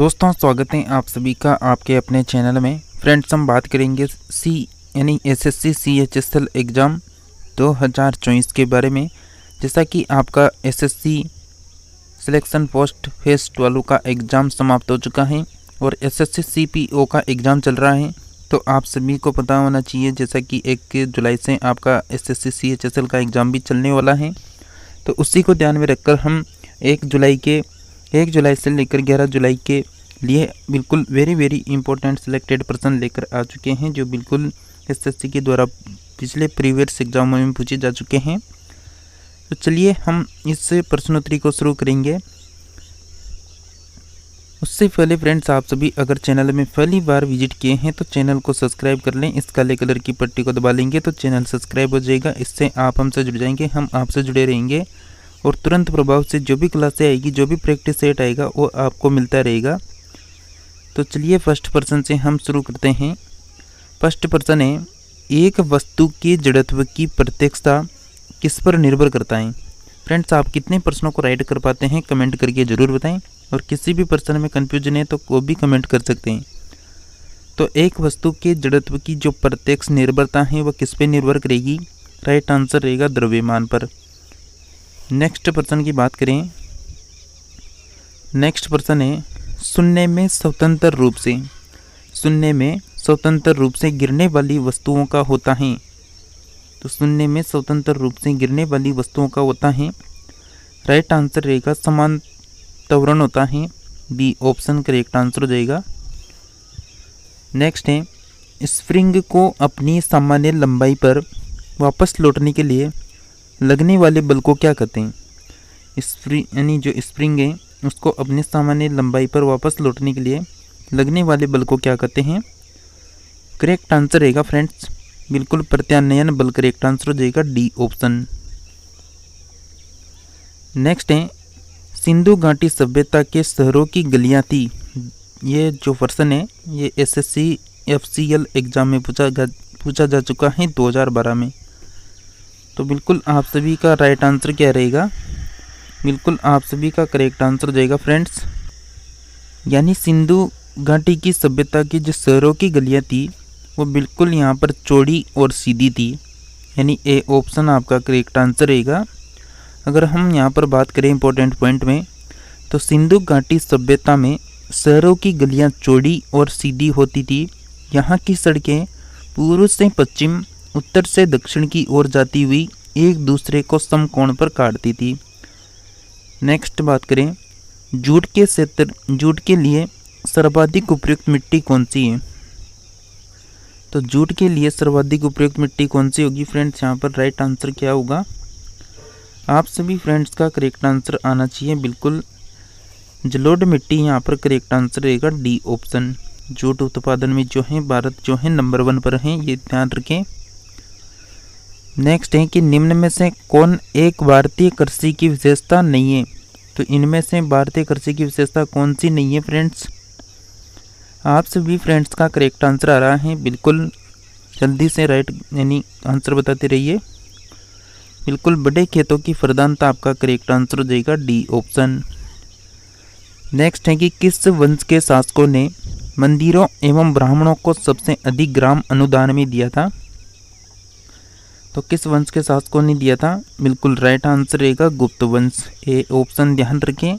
दोस्तों स्वागत है आप सभी का आपके अपने चैनल में। फ्रेंड्स हम बात करेंगे एसएससी CHSL एग्ज़ाम 2024 के बारे में। जैसा कि आपका एसएससी सिलेक्शन पोस्ट फेज 12 का एग्ज़ाम समाप्त हो चुका है और एसएससी CPO का एग्ज़ाम चल रहा है, तो आप सभी को पता होना चाहिए जैसा कि 1 जुलाई से आपका एसएससी CHSL का एग्ज़ाम भी चलने वाला है। तो उसी को ध्यान में रखकर हम 1 जुलाई से लेकर 11 जुलाई के लिए बिल्कुल वेरी इंपॉर्टेंट सिलेक्टेड पर्सन लेकर आ चुके हैं, जो बिल्कुल एसएससी के द्वारा पिछले प्रीवियस एग्जामों में पूछे जा चुके हैं। तो चलिए हम इस प्रश्नोत्तरी को शुरू करेंगे। उससे पहले फ्रेंड्स आप सभी अगर चैनल में पहली बार विजिट किए हैं तो चैनल को सब्सक्राइब कर लें। इस काले कलर की पट्टी को दबा लेंगे तो चैनल सब्सक्राइब हो जाएगा। इससे आप हमसे जुड़ जाएंगे, हम आपसे जुड़े रहेंगे और तुरंत प्रभाव से जो भी क्लासें आएगी, जो भी प्रैक्टिस सेट आएगा वो आपको मिलता रहेगा। तो चलिए फर्स्ट पर्सन से हम शुरू करते हैं। फर्स्ट पर्सन है, एक वस्तु के जड़त्व की प्रत्यक्षता किस पर निर्भर करता है। फ्रेंड्स आप कितने प्रश्नों को राइट कर पाते हैं कमेंट करके ज़रूर बताएं, और किसी भी प्रश्न में कन्फ्यूजन है तो वो भी कमेंट कर सकते हैं। तो एक वस्तु के जड़त्व की जो प्रत्यक्ष निर्भरता है वह किस पे निर्भर करेगी। राइट आंसर रहेगा द्रव्यमान पर। नेक्स्ट पर्सन की बात करें। नेक्स्ट पर्सन है, शून्य में स्वतंत्र रूप से गिरने वाली वस्तुओं का होता है। तो शून्य में स्वतंत्र रूप से गिरने वाली वस्तुओं का होता है। राइट आंसर रहेगा समान त्वरण होता है। बी ऑप्शन करेक्ट आंसर हो जाएगा। नेक्स्ट है, स्प्रिंग को अपनी सामान्य लंबाई पर वापस लौटने के लिए लगने वाले बल को क्या कहते हैं। यानी जो स्प्रिंग है उसको अपनी सामान्य लंबाई पर वापस लौटने के लिए लगने वाले बल को क्या कहते हैं। करेक्ट आंसर रहेगा फ्रेंड्स बिल्कुल प्रत्यानयन बल। करेक्ट आंसर हो जाएगा डी ऑप्शन। नेक्स्ट है, सिंधु घाटी सभ्यता के शहरों की गलियां थी। ये जो पर्सन है ये एसएससी FCL एग्जाम में पूछा जा चुका है 2012 में। तो बिल्कुल आप सभी का राइट आंसर क्या रहेगा, बिल्कुल आप सभी का करेक्ट आंसर जाएगा फ्रेंड्स। यानी सिंधु घाटी की सभ्यता की जो शहरों की गलियां थी वो बिल्कुल यहाँ पर चौड़ी और सीधी थी। यानी ए ऑप्शन आपका करेक्ट आंसर रहेगा। अगर हम यहाँ पर बात करें इंपॉर्टेंट पॉइंट में, तो सिंधु घाटी सभ्यता में शहरों की गलियाँ चौड़ी और सीधी होती थी। यहाँ की सड़कें पूर्व से पश्चिम, उत्तर से दक्षिण की ओर जाती हुई एक दूसरे को समकोण पर काटती थी। नेक्स्ट बात करें, जूट के लिए सर्वाधिक उपयुक्त मिट्टी कौन सी है। तो जूट के लिए सर्वाधिक उपयुक्त मिट्टी कौन सी होगी फ्रेंड्स, यहाँ पर राइट आंसर क्या होगा। आप सभी फ्रेंड्स का करेक्ट आंसर आना चाहिए बिल्कुल जलोढ़ मिट्टी, यहाँ पर करेक्ट आंसर रहेगा डी ऑप्शन। जूट उत्पादन में जो है भारत जो है नंबर 1 पर है, ये ध्यान रखें। नेक्स्ट है कि निम्न में से कौन एक भारतीय कृषि की विशेषता नहीं है। तो इनमें से भारतीय कृषि की विशेषता कौन सी नहीं है फ्रेंड्स। आप सभी फ्रेंड्स का करेक्ट आंसर आ रहा है, बिल्कुल जल्दी से राइट यानी आंसर बताते रहिए। बिल्कुल बड़े खेतों की प्रधानता आपका करेक्ट आंसर हो जाएगा डी ऑप्शन। नेक्स्ट है कि किस वंश के शासकों ने मंदिरों एवं ब्राह्मणों को सबसे अधिक ग्राम अनुदान में दिया था। तो किस वंश के शासकों ने दिया था, बिल्कुल राइट आंसर रहेगा गुप्त वंश। ए ऑप्शन ध्यान रखें।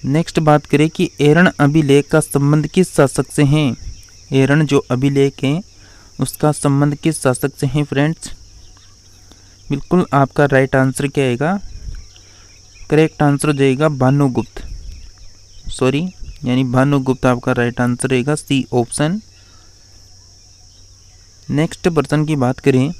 नेक्स्ट बात करें कि एरण अभिलेख का संबंध किस शासक से है। एरण जो अभिलेख है उसका संबंध किस शासक से है फ्रेंड्स। बिल्कुल आपका राइट आंसर क्या आएगा, करेक्ट आंसर हो जाएगा भानुगुप्त। यानी भानुगुप्त आपका राइट आंसर रहेगा सी ऑप्शन। नेक्स्ट पर्सन की बात करें,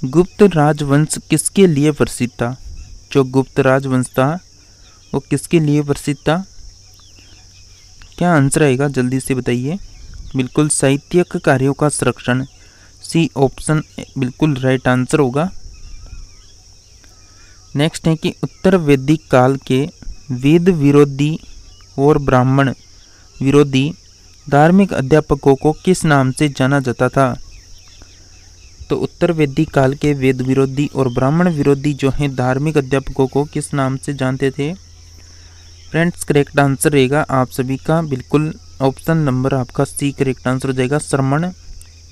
गुप्त राजवंश किसके लिए प्रसिद्ध था। जो गुप्त राजवंश था वो किसके लिए प्रसिद्ध था। क्या आंसर आएगा जल्दी से बताइए। बिल्कुल साहित्यिक कार्यों का संरक्षण, सी ऑप्शन बिल्कुल राइट आंसर होगा। नेक्स्ट है कि उत्तर वैदिक काल के वेद विरोधी और ब्राह्मण विरोधी धार्मिक अध्यापकों को किस नाम से जाना जाता था। तो उत्तर वैदिक काल के वेद विरोधी और ब्राह्मण विरोधी जो हैं धार्मिक अध्यापकों को किस नाम से जानते थे। फ्रेंड्स करेक्ट आंसर रहेगा आप सभी का बिल्कुल ऑप्शन नंबर आपका सी करेक्ट आंसर हो जाएगा, श्रमण,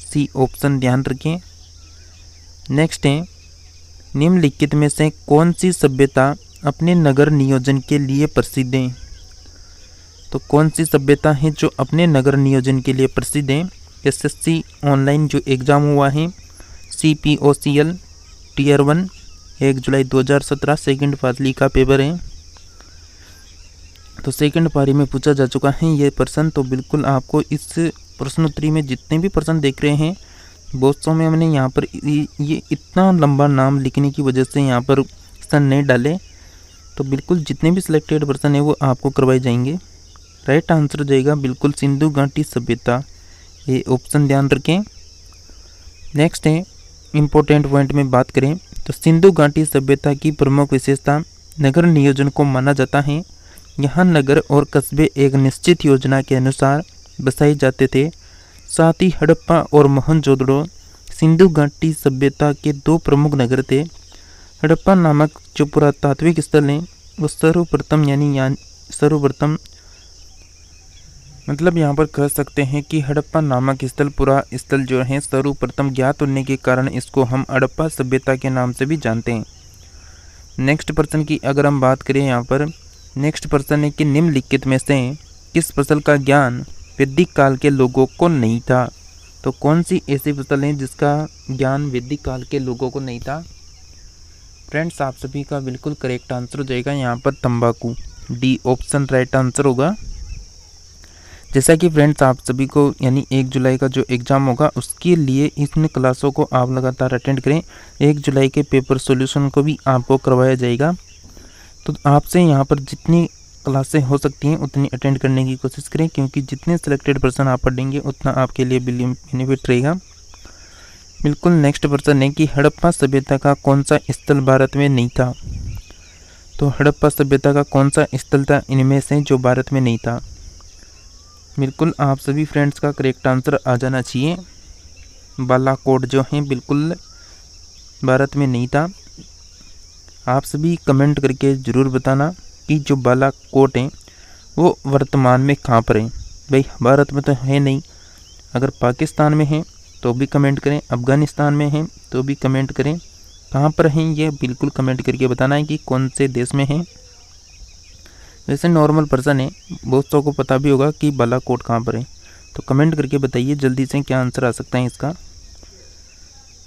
सी ऑप्शन ध्यान रखें। नेक्स्ट है, निम्नलिखित में से कौन सी सभ्यता अपने नगर नियोजन के लिए प्रसिद्ध है? तो कौन सी सभ्यता है जो अपने नगर नियोजन के लिए प्रसिद्ध है? एसएससी ऑनलाइन जो एग्ज़ाम हुआ है CPOCL Tier 1 1 जुलाई 2017 सेकंड पाली का पेपर है। तो सेकंड पारी में पूछा जा चुका है ये प्रश्न। तो बिल्कुल आपको इस प्रश्नोत्तरी में जितने भी प्रश्न देख रहे हैं बहुत सौ में हमने यहाँ पर ये इतना लंबा नाम लिखने की वजह से यहाँ पर प्रश्न नहीं डाले। तो बिल्कुल जितने भी सिलेक्टेड प्रश्न है वो आपको करवाए जाएंगे। राइट आंसर जाएगा बिल्कुल सिंधु घाटी सभ्यता, ये ऑप्शन ध्यान रखें। नेक्स्ट है, इम्पोर्टेंट पॉइंट में बात करें तो सिंधु घाटी सभ्यता की प्रमुख विशेषता नगर नियोजन को माना जाता है। यहाँ नगर और कस्बे एक निश्चित योजना के अनुसार बसाए जाते थे। साथ ही हड़प्पा और मोहनजोदड़ो सिंधु घाटी सभ्यता के दो प्रमुख नगर थे। हड़प्पा नामक जो पुरातात्विक स्थल है वो सर्वप्रथम मतलब यहाँ पर कह सकते हैं कि हड़प्पा नामक स्थल जो है सर्वप्रथम ज्ञात होने के कारण इसको हम हड़प्पा सभ्यता के नाम से भी जानते हैं। नेक्स्ट प्रश्न की अगर हम बात करें यहाँ पर नेक्स्ट प्रश्न है कि निम्नलिखित में से किस फसल का ज्ञान वैदिक काल के लोगों को नहीं था? तो कौन सी ऐसी फसल है जिसका ज्ञान वैदिक काल के लोगों को नहीं था? फ्रेंड्स आप सभी का बिल्कुल करेक्ट आंसर हो जाएगा यहाँ पर तंबाकू, डी ऑप्शन राइट आंसर होगा। जैसा कि फ्रेंड्स आप सभी को यानी 1 जुलाई का जो एग्ज़ाम होगा उसके लिए इन क्लासों को आप लगातार अटेंड करें। 1 जुलाई के पेपर सॉल्यूशन को भी आपको करवाया जाएगा। तो आपसे यहाँ पर जितनी क्लासें हो सकती हैं उतनी अटेंड करने की कोशिश करें, क्योंकि जितने सिलेक्टेड पर्सन आप पढ़ेंगे उतना आपके लिए बेनिफिट रहेगा। बिल्कुल नेक्स्ट पर्सन है कि हड़प्पा सभ्यता का कौन सा स्थल भारत में नहीं था? तो हड़प्पा सभ्यता का कौन सा स्थल था इनमें से जो भारत में नहीं था? बिल्कुल आप सभी फ्रेंड्स का करेक्ट आंसर आ जाना चाहिए। बालाकोट जो है बिल्कुल भारत में नहीं था। आप सभी कमेंट करके ज़रूर बताना कि जो बालाकोट है वो वर्तमान में कहाँ पर है। भाई भारत में तो है नहीं, अगर पाकिस्तान में है तो भी कमेंट करें, अफ़गानिस्तान में है तो भी कमेंट करें, कहाँ पर हैं ये बिल्कुल कमेंट करके बताना है कि कौन से देश में है। वैसे नॉर्मल पर्सन है, बहुतों को पता भी होगा कि बालाकोट कहाँ पर है। तो कमेंट करके बताइए जल्दी से क्या आंसर आ सकता है इसका।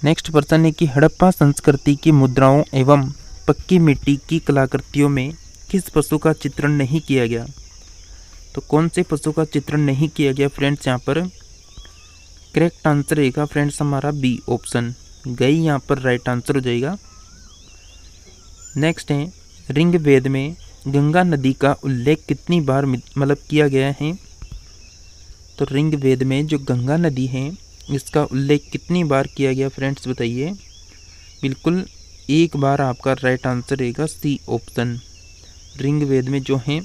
नेक्स्ट पर्सन है कि हड़प्पा संस्कृति की मुद्राओं एवं पक्की मिट्टी की कलाकृतियों में किस पशु का चित्रण नहीं किया गया? तो कौन से पशु का चित्रण नहीं किया गया फ्रेंड्स? यहाँ पर करेक्ट आंसर रहेगा फ्रेंड्स हमारा बी ऑप्शन, गई यहाँ पर राइट आंसर हो जाएगा। नेक्स्ट है, ऋग्वेद में गंगा नदी का उल्लेख कितनी बार मतलब किया गया है? तो ऋग्वेद में जो गंगा नदी है इसका उल्लेख कितनी बार किया गया फ्रेंड्स बताइए। बिल्कुल एक बार आपका राइट आंसर रहेगा सी ऑप्शन। ऋग्वेद में जो है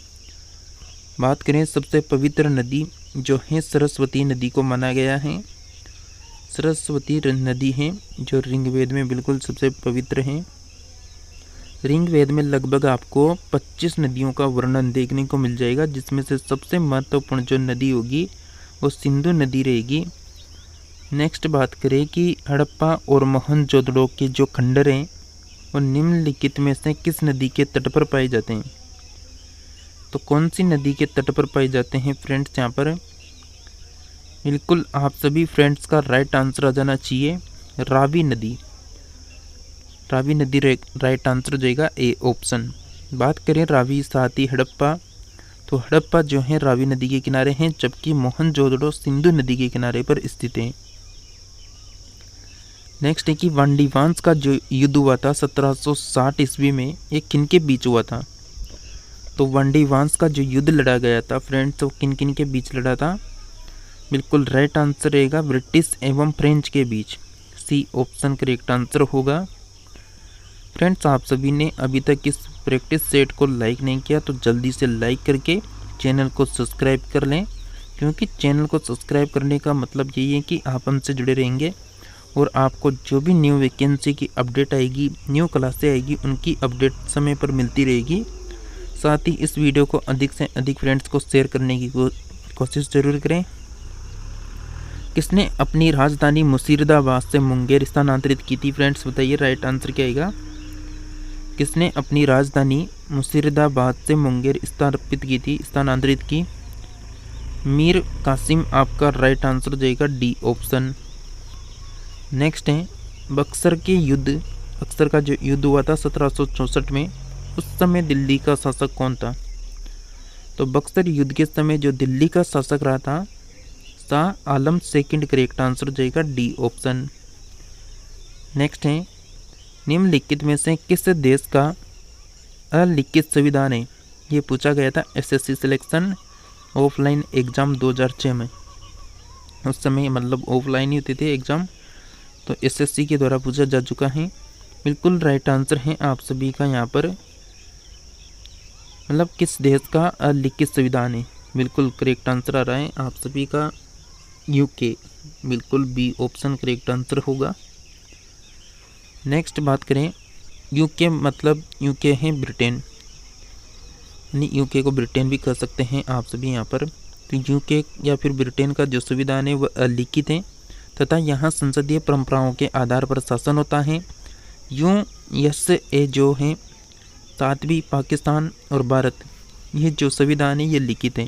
बात करें सबसे पवित्र नदी जो है सरस्वती नदी को माना गया है। सरस्वती नदी है जो ऋग्वेद में बिल्कुल सबसे पवित्र है। ऋग्वेद में लगभग आपको 25 नदियों का वर्णन देखने को मिल जाएगा, जिसमें से सबसे महत्वपूर्ण जो नदी होगी वो सिंधु नदी रहेगी। नेक्स्ट बात करें कि हड़प्पा और मोहनजोदड़ो के जो खंडर हैं वो निम्नलिखित में से किस नदी के तट पर पाए जाते हैं? तो कौन सी नदी के तट पर पाए जाते हैं फ्रेंड्स? यहाँ पर बिल्कुल आप सभी फ्रेंड्स का राइट आंसर आ जाना चाहिए, रावी नदी। रावी नदी राइट आंसर हो जाएगा ए ऑप्शन। बात करें रावी साथ ही हड़प्पा, तो हड़प्पा जो है रावी नदी के किनारे हैं, जबकि मोहनजोदड़ो सिंधु नदी के किनारे पर स्थित है। नेक्स्ट है कि वांडीवांस का जो युद्ध हुआ था 1760 ईस्वी में, ये किन के बीच हुआ था? तो वांडीवांस का जो युद्ध लड़ा गया था फ्रेंड्स वो किन किन के बीच लड़ा था? बिल्कुल राइट आंसर रहेगा ब्रिटिश एवं फ्रेंच के बीच, सी ऑप्शन करेक्ट आंसर होगा। फ्रेंड्स आप सभी ने अभी तक इस प्रैक्टिस सेट को लाइक नहीं किया तो जल्दी से लाइक करके चैनल को सब्सक्राइब कर लें, क्योंकि चैनल को सब्सक्राइब करने का मतलब यही है कि आप हमसे जुड़े रहेंगे और आपको जो भी न्यू वैकेंसी की अपडेट आएगी, न्यू क्लासें आएगी, उनकी अपडेट समय पर मिलती रहेगी। साथ ही इस वीडियो को अधिक से अधिक फ्रेंड्स को शेयर करने की कोशिश जरूर करें। किसने अपनी राजधानी मुर्शिदाबाद से मुंगेर स्थानांतरित की थी फ्रेंड्स, बताइए राइट आंसर क्या आएगा। किसने अपनी राजधानी मुर्शिदाबाद से मुंगेर स्थानांतरित की? मीर कासिम आपका राइट आंसर हो जाएगा डी ऑप्शन। नेक्स्ट है बक्सर का जो युद्ध हुआ था 1764 में, उस समय दिल्ली का शासक कौन था? तो बक्सर युद्ध के समय जो दिल्ली का शासक रहा था Shah Alam second, correct answer हो जाएगा डी ऑप्शन। नेक्स्ट है निम्नलिखित में से किस देश का अलिखित संविधान है? ये पूछा गया था एसएससी सिलेक्शन ऑफलाइन एग्ज़ाम 2006 में। उस समय मतलब ऑफलाइन ही होते थे एग्ज़ाम, तो एसएससी के द्वारा पूछा जा चुका है। बिल्कुल राइट आंसर है आप सभी का यहाँ पर, मतलब किस देश का अलिखित संविधान है, बिल्कुल करेक्ट आंसर आ रहा है आप सभी का यूके, बिल्कुल बी ऑप्शन करेक्ट आंसर होगा। नेक्स्ट बात करें यूके मतलब यूके है ब्रिटेन, यानी यूके को ब्रिटेन भी कह सकते हैं आप सभी यहाँ पर। तो यूके या फिर ब्रिटेन का जो संविधान है वह अलिखित है तथा यहाँ संसदीय परंपराओं के आधार पर शासन होता है। यूएसए जो है, साथ भी पाकिस्तान और भारत, ये जो संविधान है ये लिखित है,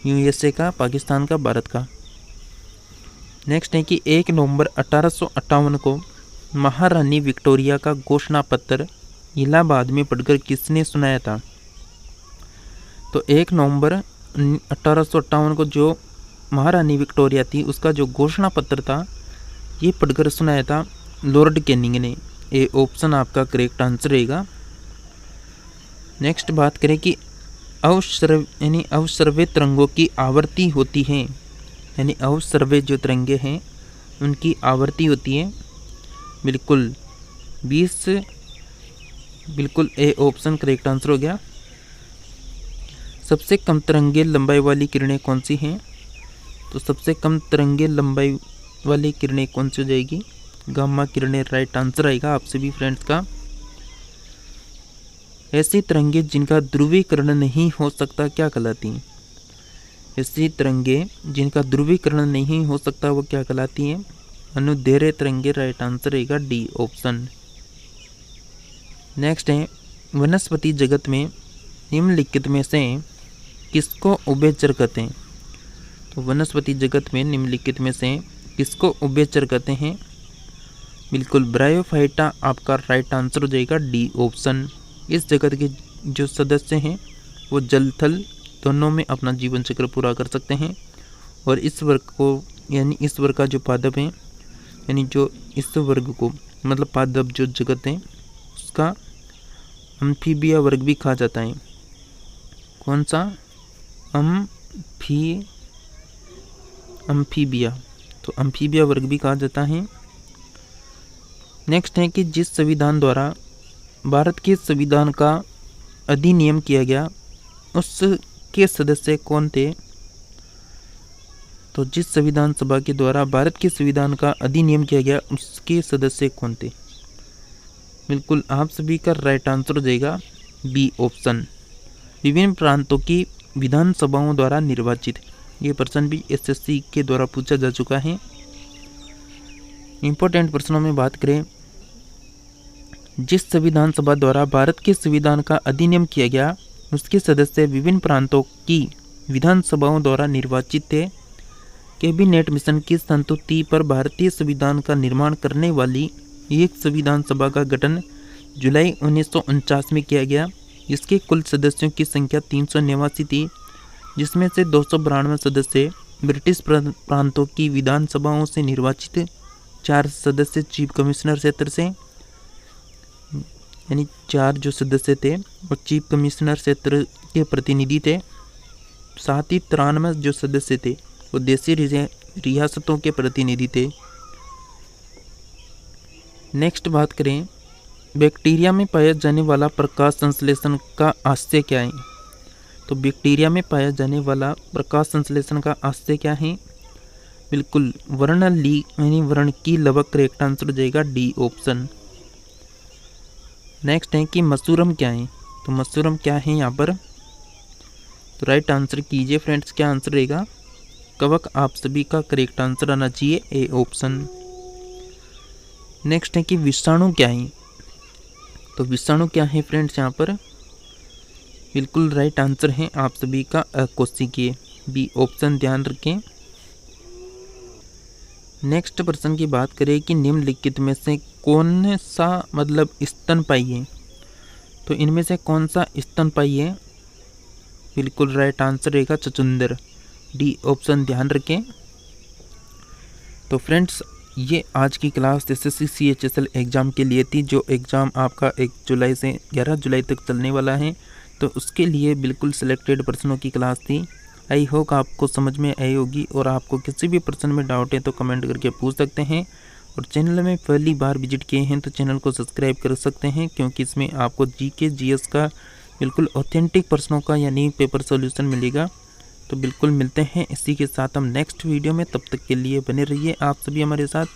यूएसए का, पाकिस्तान का, भारत का। नेक्स्ट है कि 1 नवंबर 1858 को महारानी विक्टोरिया का घोषणा पत्र इलाहाबाद में पढ़कर किसने सुनाया था? तो 1 नवंबर 1858 को जो महारानी विक्टोरिया थी उसका जो घोषणा पत्र था ये पढ़कर सुनाया था लॉर्ड कैनिंग ने। ए ऑप्शन आपका करेक्ट आंसर रहेगा। नेक्स्ट बात करें कि अवसर्वे तरंगों की आवृत्ति होती है, यानी अवसर्वे जो तरंगे हैं उनकी आवृत्ति होती है बिल्कुल 20, बिल्कुल ए ऑप्शन करेक्ट आंसर हो गया। सबसे कम तरंगे लंबाई वाली किरणें कौन सी हैं? तो सबसे कम तरंगे लंबाई वाली किरणें कौन सी हो जाएगी? गामा किरणें राइट आंसर आएगा आप सभी फ्रेंड्स का। ऐसी तरंगे जिनका ध्रुवीकरण नहीं हो सकता क्या कहलाती हैं? ऐसी तरंगे जिनका ध्रुवीकरण नहीं हो सकता वो क्या कहलाती हैं? अनुदैर्घ्य तरंगे राइट आंसर रहेगा डी ऑप्शन। नेक्स्ट है वनस्पति जगत में निम्नलिखित में से किसको उभयचर कहते हैं? तो वनस्पति जगत में निम्नलिखित में से किसको उभयचर कहते हैं? बिल्कुल ब्रायोफाइटा आपका राइट आंसर हो जाएगा डी ऑप्शन। इस जगत के जो सदस्य हैं वो जल थल दोनों में अपना जीवन चक्र पूरा कर सकते हैं, और इस वर्ग को, यानी इस वर्ग का जो पादप है, यानी जो इस वर्ग को मतलब पादप जो जगत है उसका अम्फीबिया वर्ग भी कहा जाता है। कौन सा? अम्फीबिया, तो अम्फीबिया वर्ग भी कहा जाता है। नेक्स्ट है कि जिस संविधान द्वारा भारत के संविधान का अधिनियम किया गया उसके सदस्य कौन थे? तो जिस संविधान सभा के द्वारा भारत के संविधान का अधिनियम किया गया उसके सदस्य कौन थे? बिल्कुल आप सभी का राइट आंसर हो जाएगा बी ऑप्शन। विभिन्न प्रांतों की विधानसभाओं द्वारा निर्वाचित, ये प्रश्न भी एसएससी के द्वारा पूछा जा चुका है। इंपॉर्टेंट प्रश्नों में बात करें, जिस संविधान सभा द्वारा भारत के संविधान का अधिनियम किया गया उसके सदस्य विभिन्न प्रांतों की विधानसभाओं द्वारा निर्वाचित थे। कैबिनेट मिशन की संतुष्टि पर भारतीय संविधान का निर्माण करने वाली एक संविधान सभा का गठन जुलाई 1949 में किया गया। इसके कुल सदस्यों की संख्या 389 थी, जिसमें से 292 सदस्य ब्रिटिश प्रांतों की विधानसभाओं से निर्वाचित, 4 सदस्य चीफ कमिश्नर क्षेत्र से, यानी 4 जो सदस्य थे वो चीफ कमिश्नर क्षेत्र के प्रतिनिधि थे। साथ ही 93 जो सदस्य थे वो देशी रियासतों के प्रतिनिधि थे। नेक्स्ट बात करें, बैक्टीरिया में पाया जाने वाला प्रकाश संश्लेषण का आशय क्या है? तो बैक्टीरिया में पाया जाने वाला प्रकाश संश्लेषण का आशय क्या है? बिल्कुल वर्ण की लवक करेक्ट आंसर हो जाएगा डी ऑप्शन। नेक्स्ट है कि मसूरम क्या है? तो मशरूम क्या है यहाँ पर? तो राइट आंसर कीजिए फ्रेंड्स, क्या आंसर रहेगा? कवक आप सभी का करेक्ट आंसर आना चाहिए ए ऑप्शन। नेक्स्ट है कि विषाणु क्या है? तो विषाणु क्या है फ्रेंड्स यहाँ पर? बिल्कुल राइट आंसर है आप सभी का अकोशिकीय, बी ऑप्शन ध्यान रखें। नेक्स्ट प्रश्न की बात करें कि निम्नलिखित में से कौन सा मतलब स्तनपायी है? तो इनमें से कौन सा स्तनपायी है? बिल्कुल राइट आंसर रहेगा चुचुंदर, डी ऑप्शन ध्यान रखें। तो फ्रेंड्स ये आज की क्लास एसएससी CHSL एग्ज़ाम के लिए थी, जो एग्ज़ाम आपका 1 जुलाई से 11 जुलाई तक चलने वाला है। तो उसके लिए बिल्कुल सिलेक्टेड प्रश्नों की क्लास थी। आई होप आपको समझ में आई होगी, और आपको किसी भी प्रश्न में डाउट है तो कमेंट करके पूछ सकते हैं। और चैनल में पहली बार विजिट किए हैं तो चैनल को सब्सक्राइब कर सकते हैं, क्योंकि इसमें आपको GK GS का बिल्कुल ऑथेंटिक प्रश्नों का यानी पेपर सॉल्यूशन मिलेगा। तो बिल्कुल मिलते हैं इसी के साथ हम नेक्स्ट वीडियो में, तब तक के लिए बने रहिए आप सभी हमारे साथ।